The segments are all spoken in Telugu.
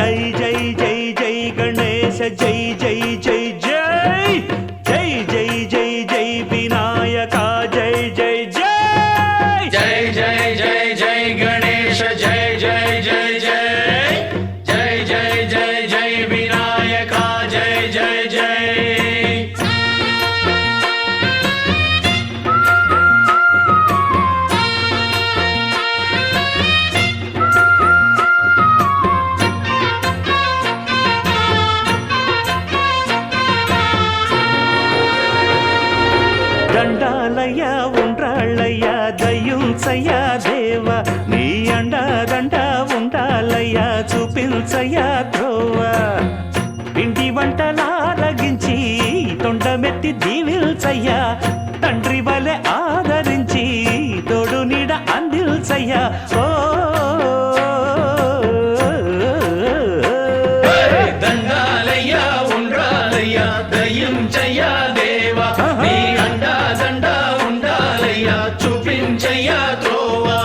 జై జై జై జై గణేశ జై జై జై జై జై జై జై జై వినాయక జై జై జై జై జై జై జై గణేశ జై జై జై జై జై జై జై జై వినాయక జై జై జై దండాలయ్య ఉండ్రాళ్ళయ్య దయ్యుంచయ్య దేవ నీ అండదండ ఉండాలయ్య చూపించయ్య త్రోవ పిండి వంటలారగించి తొండమెత్తి దీవిల్చయ్య తండ్రి వలె ఆదరించి తోడు నీడ అందిల్చయ్య ఓ దండాలయ్య ఉండ్రాలయ్య దయ్యుంచయ్య దేవ నీ అండా దండ ఉండాలయ్య చూపించయ్య త్రోవా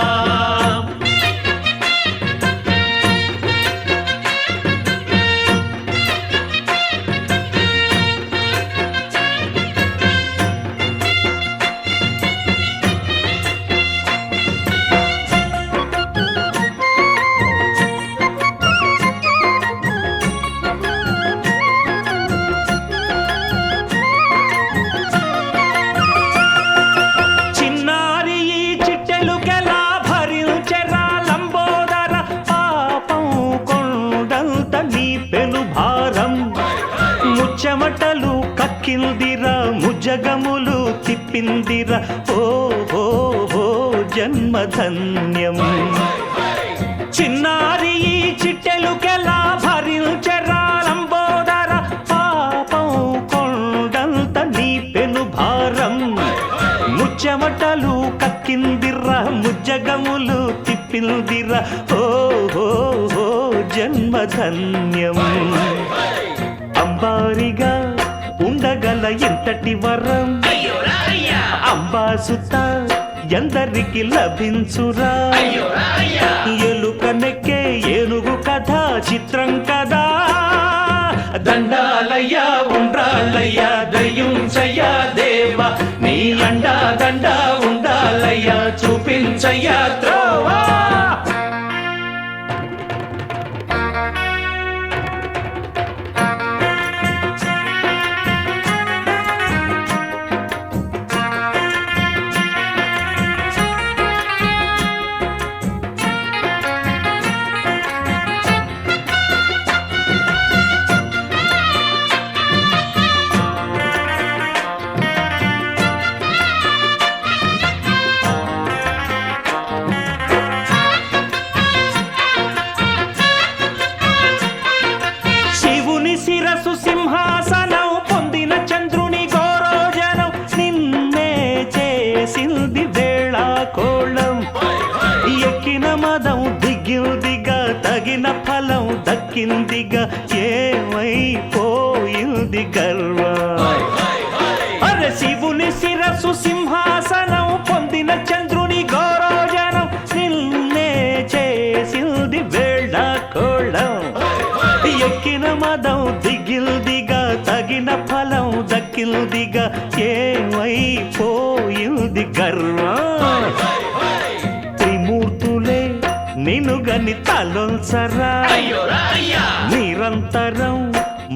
చిన్నారి ఈ చిట్టెలుకెలా భరించెరా లంబోదర పాపం కొండంత నీ పెను భారం ముచ్చమటలు కక్కిందిరా ముజగములు తిప్పిందిరా ఓ ఓ ఓ జన్మధన్యం చిన్నారి ఈ చిట్టెలుకెలా భరించెరా లంబోదర పాపం కొండంత నీ పెను భారం ముచ్చమటలు కక్కిందిరా ముజ్జగములు తిప్పిందిరా ఓ ఓ ఓ జన్మధన్యం అంబారిగా ఉండగల ఎంతటి వరం అంబాసుత ఎందరికి లభించురా ఎలుక నెక్కే ఏనుగు కథ చిత్రం కదా దండాలయ్య ఉండ్రాళ్ళయ్య దయ్యుంచయ్య దేవ నీ అండా దండ ఉండాలయ్య చూపించయ్య త్రోవా శివుని శిరసు సింహాసనం పొందిన చంద్రుని గోరోజనం నిన్నే చేసింది వేళ కోళం ఎక్కిన మదం దిగిందిగా తగిన ఫలం దక్కిందిగా ఏమైపోయింది గర్వం అరే శివుని శిరసు సింహాసనం పొందిన చంద్రుని గౌరవజనం నిన్నే చేసింది వేళ కోళం ఎక్కిన మదం దిగిల్దిగా తగిన ఫలం దక్కిల్దిగా ఏమైపోయింది గర్వం త్రిమూర్తులే నిన్నుగని తలొంచరా నిరంతరం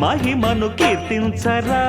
మహిమను కీర్తించరా